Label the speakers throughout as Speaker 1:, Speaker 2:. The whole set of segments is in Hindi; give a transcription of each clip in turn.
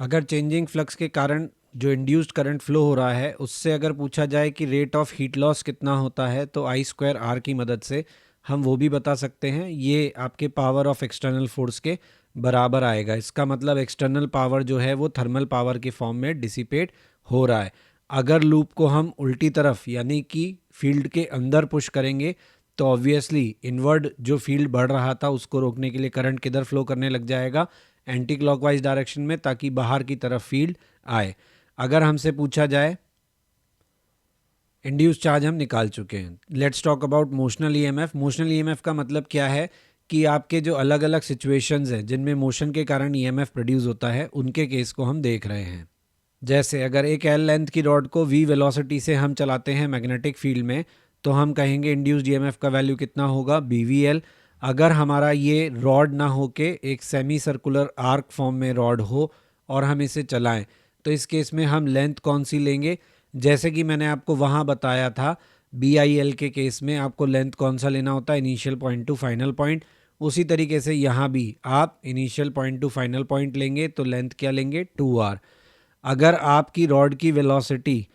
Speaker 1: अगर चेंजिंग फ्लक्स के कारण जो इंड्यूस्ड करंट फ्लो हो रहा है उससे अगर पूछा जाए कि रेट ऑफ हीट लॉस कितना होता है तो आई स्क्वायर आर की मदद से हम वो भी बता सकते हैं। ये आपके पावर ऑफ एक्सटर्नल फोर्स के बराबर आएगा। इसका मतलब एक्सटर्नल पावर जो है वो थर्मल पावर के फॉर्म में डिसिपेट हो रहा है। अगर लूप को हम उल्टी तरफ यानी कि फील्ड के अंदर पुश करेंगे तो ऑब्वियसली इनवर्ड जो फील्ड बढ़ रहा था उसको रोकने के लिए करंट किधर फ्लो करने लग जाएगा, एंटी क्लॉकवाइज डायरेक्शन में, ताकि बाहर की तरफ फील्ड आए। अगर हमसे पूछा जाए इंड्यूस चार्ज हम निकाल चुके हैं। Let's talk about motional EMF. Motional EMF का मतलब क्या है कि आपके जो अलग अलग सिचुएशंस हैं जिनमें मोशन के कारण ईएमएफ प्रोड्यूस होता है उनके केस को हम देख रहे हैं। जैसे अगर एक एल लेंथ की रॉड को वी वेलोसिटी से हम चलाते हैं मैग्नेटिक फील्ड में तो हम कहेंगे इंड्यूस्ड ईएमएफ का वैल्यू कितना होगा, बी वी एल। अगर हमारा ये रॉड ना हो के एक सेमी सर्कुलर आर्क फॉर्म में रॉड हो और हम इसे चलाएं तो इस केस में हम लेंथ कौन सी लेंगे, जैसे कि मैंने आपको वहाँ बताया था बी आई एल के केस में आपको लेंथ कौन सा लेना होता है, initial point two final point. उसी तरीके से यहाँ भी आप initial point two final point लेंगे तो लेंथ क्या लेंगे, 2r। अगर आपकी रॉड की वेलोसिटी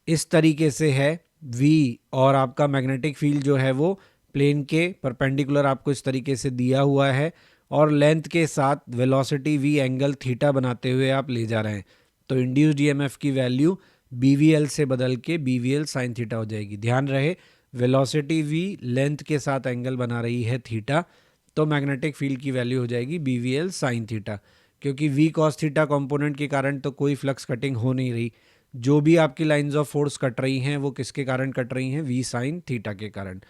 Speaker 1: इस तरीके से है v और आपका मैग्नेटिक फील्ड जो है वो प्लेन के परपेंडिकुलर आपको इस तरीके से दिया हुआ है और लेंथ के साथ वेलोसिटी v एंगल थीटा बनाते हुए आप ले जा रहे हैं तो इंड्यूस्ड ईएमएफ की वैल्यू BVL से बदल के BVL साइन थीटा हो जाएगी। ध्यान रहे वेलोसिटी v लेंथ के साथ एंगल बना रही है थीटा तो मैग्नेटिक फील्ड की वैल्यू हो जाएगी BVL साइन थीटा। क्योंकि v cos थीटा कंपोनेंट के कारण तो कोई फ्लक्स कटिंग हो नहीं रही, जो भी आपकी लाइंस ऑफ फोर्स कट रही हैं वो किसके कारण कट रही हैं, v साइन थीटा के कारण।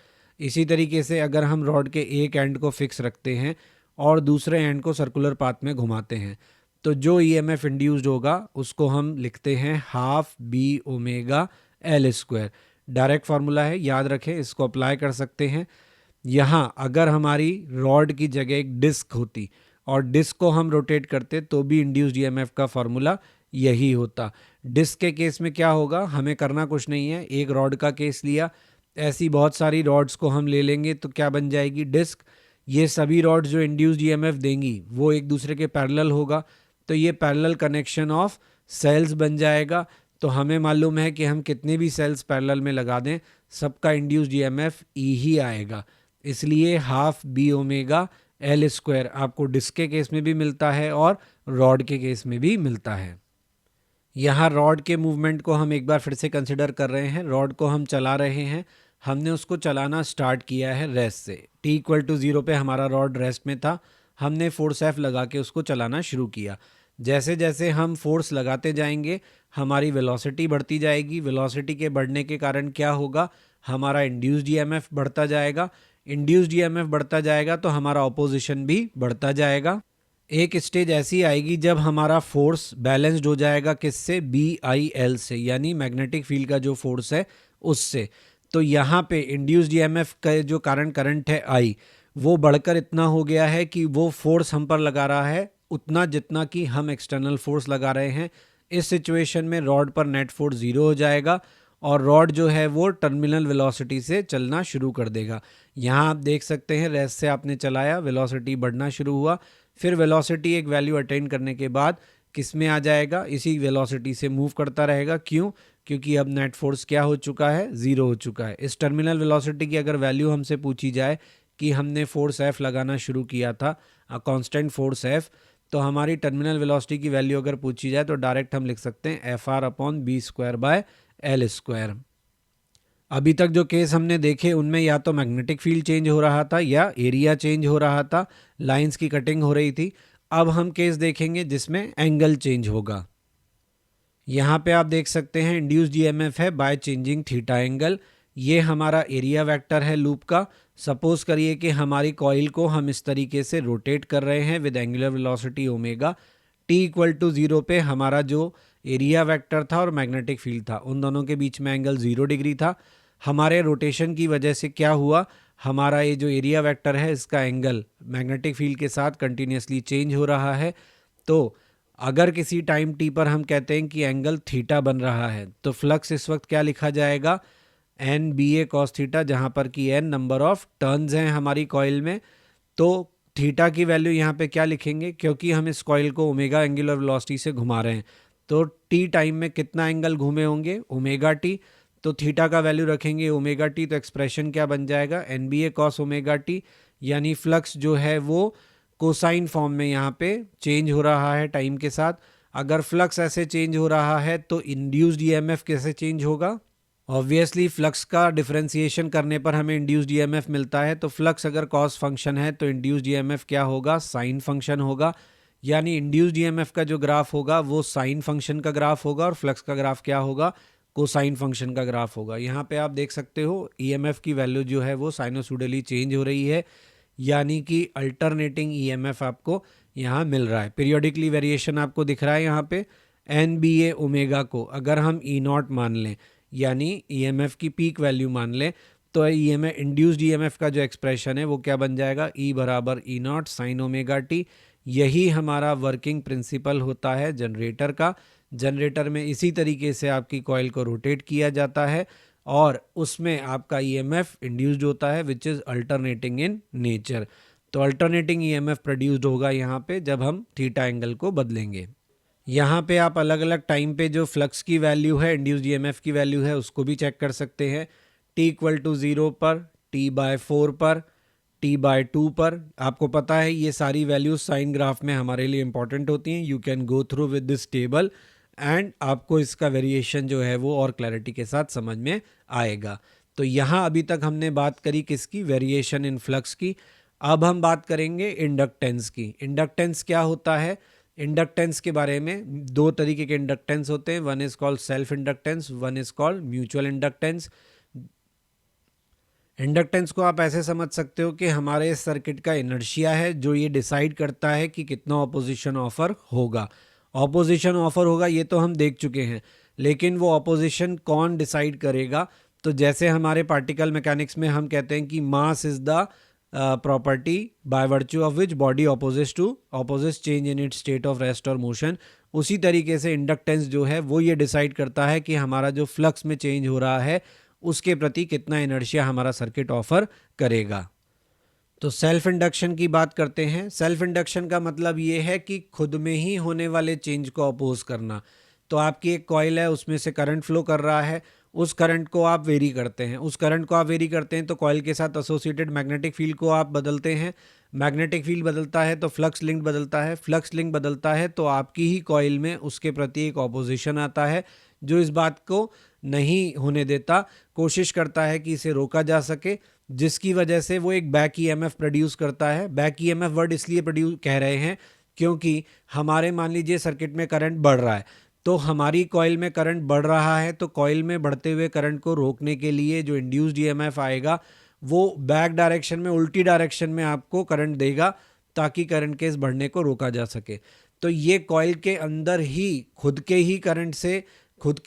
Speaker 1: इसी तरीके से अगर हम रॉड के एक एंड को फिक्स रखते हैं और दूसरे एंड को सर्कुलर पाथ में घुमाते हैं तो जो ईएमएफ इंड्यूस्ड होगा उसको हम लिखते हैं half b omega l square. Direct formula है, याद रखें, इसको अप्लाई कर सकते हैं। यहाँ अगर हमारी रॉड की जगह एक डिस्क होती और डिस्क को हम रोटेट करते तो भी इंड्यूस्ड ईएमएफ का फार्मूला यही होता। डिस्क के केस में क्या होगा, हमें करना कुछ नहीं है, एक रॉड का केस लिया, ऐसी बहुत सारी रॉड्स को हम ले लेंगे तो क्या बन जाएगी, डिस्क। ये सभी रॉड्स जो इंड्यूस्ड ईएमएफ देंगी वो एक दूसरे के पैरेलल होगा तो ये पैरेलल कनेक्शन ऑफ सेल्स बन जाएगा। तो हमें मालूम है कि हम कितने भी सेल्स पैरेलल में लगा दें सबका इंड्यूस्ड ईएमएफ ई ही आएगा। इसलिए half b omega l square आपको डिस्क के केस में भी मिलता है और रॉड के केस में भी मिलता है। यहाँ रॉड के मूवमेंट को हम एक बार फिर से कंसिडर कर रहे हैं। रॉड को हम चला रहे हैं, हमने उसको चलाना स्टार्ट किया है रेस्ट से। t इक्वल टू 0 पे हमारा रॉड रेस्ट में था, हमने फोर्स F लगा के उसको चलाना शुरू किया। जैसे जैसे हम फोर्स लगाते जाएंगे हमारी वेलोसिटी बढ़ती जाएगी। वेलोसिटी के बढ़ने के कारण क्या होगा, हमारा इंड्यूस्ड ईएमएफ बढ़ता जाएगा। इंड्यूस्ड ईएमएफ बढ़ता जाएगा तो हमारा ऑपोजिशन भी बढ़ता जाएगा। एक स्टेज ऐसी आएगी जब हमारा फोर्स बैलेंस्ड हो जाएगा किससे, BIL से, यानी मैग्नेटिक फील्ड का जो फोर्स है उससे। तो यहाँ पे इंड्यूस्ड ईएमएफ का जो कारण करंट है I वो बढ़कर इतना हो गया है कि वो फोर्स हम पर लगा रहा है उतना जितना कि हम एक्सटर्नल फोर्स लगा रहे हैं। इस सिचुएशन में रॉड पर नेट फोर्स 0 हो जाएगा और रॉड जो है वो टर्मिनल वेलोसिटी से चलना शुरू कर देगा। यहाँ आप देख सकते हैं रेस्ट से आपने चलाया, वेलोसिटी बढ़ना शुरू हुआ, फिर वेलोसिटी एक वैल्यू अटेन करने के बाद किस में आ जाएगा, इसी वेलोसिटी से मूव करता रहेगा। क्यों, क्योंकि अब नेट फोर्स क्या हो चुका है, 0 हो चुका है। इस टर्मिनल वेलोसिटी की अगर वैल्यू हमसे पूछी जाए कि हमने फोर्स F लगाना शुरू किया था, कांस्टेंट फोर्स F, तो हमारी टर्मिनल वेलोसिटी की वैल्यू अगर पूछी जाए तो डायरेक्ट हम लिख सकते हैं FR upon b square by l square. अभी तक जो केस हमने देखे उनमें या तो मैग्नेटिक फील्ड चेंज हो रहा था या एरिया चेंज हो रहा था, लाइंस की कटिंग हो रही थी। अब हम केस देखेंगे जिसमें एंगल चेंज होगा। यहाँ पे आप देख सकते हैं इंड्यूस्ड ईएमएफ है बाय चेंजिंग थीटा एंगल। ये हमारा एरिया वेक्टर है लूप का। सपोज करिए कि हमारी कॉइल को हम इस तरीके से रोटेट कर रहे हैं with angular velocity omega. t equal to 0 पे हमारा जो एरिया वेक्टर था और मैग्नेटिक फील्ड था उन दोनों के बीच में एंगल 0 डिग्री था। हमारे रोटेशन की वजह से क्या हुआ, हमारा ये जो एरिया वेक्टर है इसका एंगल मैग्नेटिक फील्ड के साथ कंटिन्यूसली चेंज हो रहा है। तो अगर किसी टाइम t पर हम कहते हैं कि एंगल थीटा बन रहा है तो फ्लक्स इस वक्त क्या लिखा जाएगा, NBA cos थीटा, जहाँ पर कि n नंबर ऑफ टर्न्स हैं हमारी कॉइल में। तो थीटा की वैल्यू यहाँ पे क्या लिखेंगे, क्योंकि हम इस कॉइल को ओमेगा एंगुलर वेलोसिटी से घुमा रहे हैं, तो टी टाइम में कितना एंगल घूमे होंगे, ओमेगा टी। तो थीटा का वैल्यू रखेंगे ओमेगा टी, तो एक्सप्रेशन क्या बन जाएगा, एन बी ए कॉस ओमेगा टी, यानी फ्लक्स जो है वो कोसाइन फॉर्म में यहाँ पे चेंज हो रहा है टाइम के साथ। अगर फ्लक्स ऐसे चेंज हो रहा है तो इंड्यूस्ड ईएमएफ कैसे चेंज होगा, ऑब्वियसली फ्लक्स का डिफरेंशिएशन करने पर हमें इंड्यूस्ड ईएमएफ मिलता है, तो फ्लक्स अगर कॉस फंक्शन है तो इंड्यूस्ड ईएमएफ क्या होगा, साइन फंक्शन होगा। यानी इंड्यूस्ड ईएमएफ का जो ग्राफ होगा वो साइन फंक्शन का ग्राफ होगा और फ्लक्स का ग्राफ क्या होगा, कोसाइन फंक्शन का ग्राफ होगा। यहाँ पे आप देख सकते हो ईएमएफ की वैल्यू जो है वो साइनोसोइडली चेंज हो रही है, यानी कि अल्टरनेटिंग ईएमएफ आपको यहाँ मिल रहा है। पीरियोडिकली वेरिएशन आपको दिख रहा है यहाँ पे। एन बी ए ओमेगा को अगर हम ई नॉट मान लें, यानी ईएमएफ की पीक वैल्यू मान लें, तो ईएमएफ इंड्यूस्ड ईएमएफ का जो एक्सप्रेशन है वो क्या बन जाएगा, ई बराबर ई नॉट साइन ओमेगा टी। यही हमारा वर्किंग प्रिंसिपल होता है जनरेटर का। जनरेटर में इसी तरीके से आपकी कॉइल को रोटेट किया जाता है और उसमें आपका ईएमएफ इंड्यूस्ड होता है which is alternating in nature. तो अल्टरनेटिंग ईएमएफ प्रोड्यूस्ड होगा यहाँ पे जब हम थीटा एंगल को बदलेंगे। यहाँ पे आप अलग अलग टाइम पे जो फ्लक्स की वैल्यू है, इंड्यूस्ड ईएमएफ की वैल्यू है, उसको भी चेक कर सकते हैं। t इक्वल टू 0 पर, t/4 पर, t/2 पर। आपको पता है ये सारी वैल्यूज साइन ग्राफ में हमारे लिए इंपॉर्टेंट होती हैं। You can go through with this table and आपको इसका वेरिएशन जो है वो और क्लैरिटी के साथ समझ में आएगा। तो यहाँ अभी तक हमने बात करी किसकी, वेरिएशन इन फ्लक्स की। अब हम बात करेंगे इंडक्टेंस की। इंडक्टेंस क्या होता है, इंडक्टेंस के बारे में दो तरीके के इंडक्टेंस होते हैं, one is called self inductance, one is called mutual inductance. Inductance को आप ऐसे समझ सकते हो कि हमारे सर्किट का इनर्शिया है जो ये डिसाइड करता है कि कितना ऑपोजिशन ऑफर होगा। ऑपोजिशन ऑफर होगा ये तो हम देख चुके हैं, लेकिन वो ऑपोजिशन कौन डिसाइड करेगा, तो जैसे हमारे पार्टिकल मैकेनिक्स में हम कहते हैं कि mass is the property by virtue of which body opposites change in its state of rest और मोशन, उसी तरीके से इंडक्टेंस जो है वो ये डिसाइड करता है कि हमारा जो फ्लक्स में चेंज हो रहा है उसके प्रति कितना इनर्शिया हमारा सर्किट ऑफर करेगा। तो सेल्फ इंडक्शन की बात करते हैं। सेल्फ इंडक्शन का मतलब ये है कि खुद में ही होने वाले चेंज को अपोज करना। तो आपकी एक कॉइल है, उसमें से करंट फ्लो कर रहा है, उस करंट को आप वेरी करते हैं, उस करंट को आप वेरी करते हैं तो कॉइल के साथ एसोसिएटेड मैग्नेटिक फील्ड को आप बदलते हैं। मैग्नेटिक फील्ड बदलता है तो फ्लक्स लिंक बदलता है, फ्लक्स लिंक बदलता है तो आपकी ही कॉइल में उसके प्रति एक ऑपोजिशन आता है जो इस बात को नहीं होने देता, कोशिश करता है कि इसे रोका जा सके, जिसकी वजह से वो एक बैक ईएमएफ प्रोड्यूस करता है। बैक ईएमएफ वर्ड इसलिए प्रोड्यूस कह रहे हैं क्योंकि हमारे मान लीजिए सर्किट में करंट बढ़ रहा है, तो हमारी कॉइल में करंट बढ़ रहा है, तो कॉइल में बढ़ते हुए करंट को रोकने के लिए जो इंड्यूस्ड ईएमएफ आएगा वो बैक डायरेक्शन में, उल्टी डायरेक्शन में आपको करंट देगा ताकि करंट के इस बढ़ने को रोका जा सके। तो ये कॉइल के अंदर ही खुद के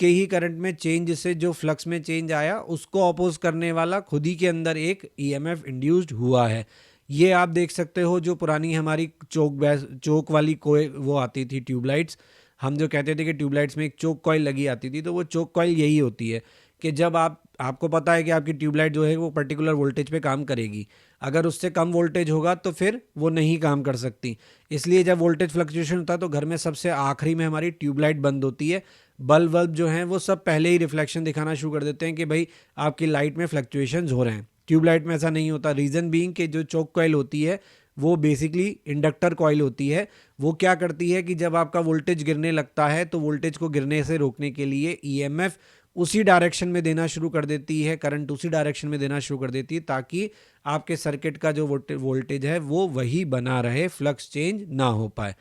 Speaker 1: ही करंट में चेंज से जो फ्लक्स में चेंज आया उसको अपोज करने वाला खुद ही के अंदर एक ईएमएफ इंड्यूस्ड हुआ है। ये आप देख सकते हो, जो पुरानी हमारी चोक वाली वो आती थी ट्यूबलाइट्स, हम जो कहते थे कि ट्यूबलाइट्स में एक चोक कॉइल लगी आती थी, तो वो चोक कॉइल यही होती है कि जब आपको पता है कि आपकी ट्यूबलाइट जो है वो पर्टिकुलर वोल्टेज पे काम करेगी, अगर उससे कम वोल्टेज होगा तो फिर वो नहीं काम कर सकती। इसलिए जब वोल्टेज फ्लक्चुएशन होता है तो घर में सबसे आखिरी में हमारी ट्यूबलाइट बंद होती है। बल्ब जो हैं वो सब पहले ही रिफ्लेक्शन दिखाना शुरू कर देते हैं कि भाई आपकी लाइट में फ्लक्चुएशंस हो रहे हैं। ट्यूबलाइट में ऐसा नहीं होता। रीज़न बीइंग कि जो चोक कॉइल होती है वो बेसिकली इंडक्टर कॉइल होती है। वो क्या करती है कि जब आपका वोल्टेज गिरने लगता है तो वोल्टेज को गिरने से रोकने के लिए ईएमएफ उसी डायरेक्शन में देना शुरू कर देती है, करंट उसी डायरेक्शन में देना शुरू कर देती है ताकि आपके सर्किट का जो वोल्टेज है वो वही बना रहे, फ्लक्स चेंज ना हो पाए।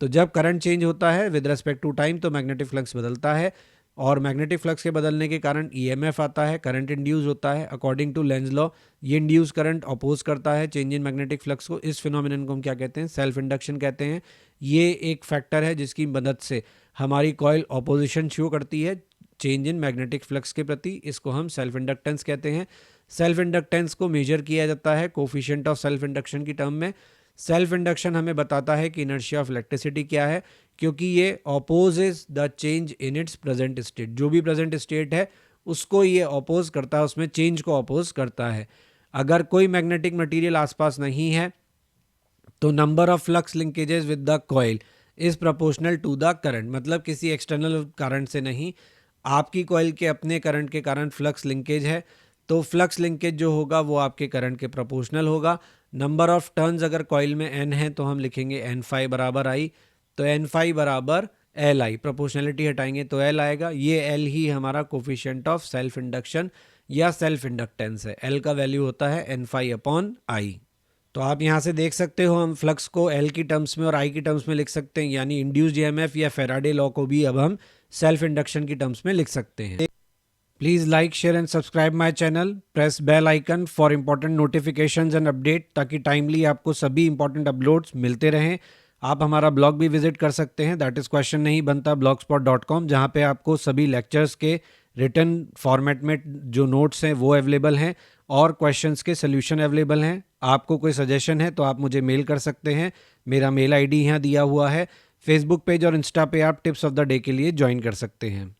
Speaker 1: तो जब करंट चेंज होता है विद रिस्पेक्ट टू टाइम तो मैग्नेटिक फ्लक्स बदलता है और मैग्नेटिक फ्लक्स के बदलने के कारण ईएमएफ आता है, करंट इंड्यूस होता है। अकॉर्डिंग टू लेंज लॉ ये इंड्यूस करंट अपोज करता है चेंज इन मैग्नेटिक फ्लक्स को। इस फिनोमिनन को हम क्या कहते हैं, सेल्फ इंडक्शन कहते हैं। ये एक फैक्टर है जिसकी मदद से हमारी कॉइल ऑपोजिशन शो करती है चेंज इन मैग्नेटिक फ्लक्स के प्रति। इसको हम सेल्फ इंडक्टेंस कहते हैं। सेल्फ इंडक्टेंस को मेजर किया जाता है कोफिशिएंट ऑफ सेल्फ इंडक्शन की टर्म में। सेल्फ इंडक्शन हमें बताता है कि इनर्शिया ऑफ इलेक्ट्रिसिटी क्या है, क्योंकि ये opposes the change in its present state. जो भी प्रेजेंट स्टेट है उसको ये अपोज करता है, उसमें चेंज को अपोज करता है। अगर कोई मैग्नेटिक मटेरियल आसपास नहीं है तो number of flux linkages with the coil is proportional to the current, मतलब किसी एक्सटर्नल करंट से नहीं, आपकी कॉइल के अपने करंट के कारण फ्लक्स लिंकेज है, तो फ्लक्स लिंकेज जो होगा वो आपके करंट के प्रोपोर्शनल होगा। नंबर ऑफ टर्न्स अगर कॉइल में n है तो हम लिखेंगे n फाई बराबर आई, तो n फाई बराबर एल आई, प्रोपोर्शनलिटी हटाएंगे तो एल आएगा। ये एल ही हमारा कोफिशिएंट ऑफ सेल्फ इंडक्शन या सेल्फ इंडक्टेंस है। एल का वैल्यू होता है एन फाई अपॉन आई। तो आप यहाँ से देख सकते हो हम फ्लक्स को एल की टर्म्स में और आई की टर्म्स में लिख सकते हैं, यानी इंड्यूस्ड ईएमएफ या फैराडे लॉ को भी अब हम सेल्फ इंडक्शन की टर्म्स में लिख सकते हैं। Please like share and subscribe my channel, press bell icon for important notifications and update, ताकि टाइमली आपको सभी इंपॉर्टेंट अपलोड्स मिलते रहें। आप हमारा ब्लॉग भी विजिट कर सकते हैं, दैट इज़ क्वेश्चन नहीं बनता blogspot.com, जहाँ पे आपको सभी लेक्चर्स के रिटन फॉर्मेट में जो नोट्स हैं वो अवेलेबल हैं और क्वेश्चंस के सोल्यूशन अवेलेबल हैं। आपको कोई सजेशन है तो आप मुझे मेल कर सकते हैं, मेरा मेल आईडी यहाँ दिया हुआ है। फेसबुक पेज और इंस्टा पे आप टिप्स ऑफ द डे के लिए ज्वाइन कर सकते हैं।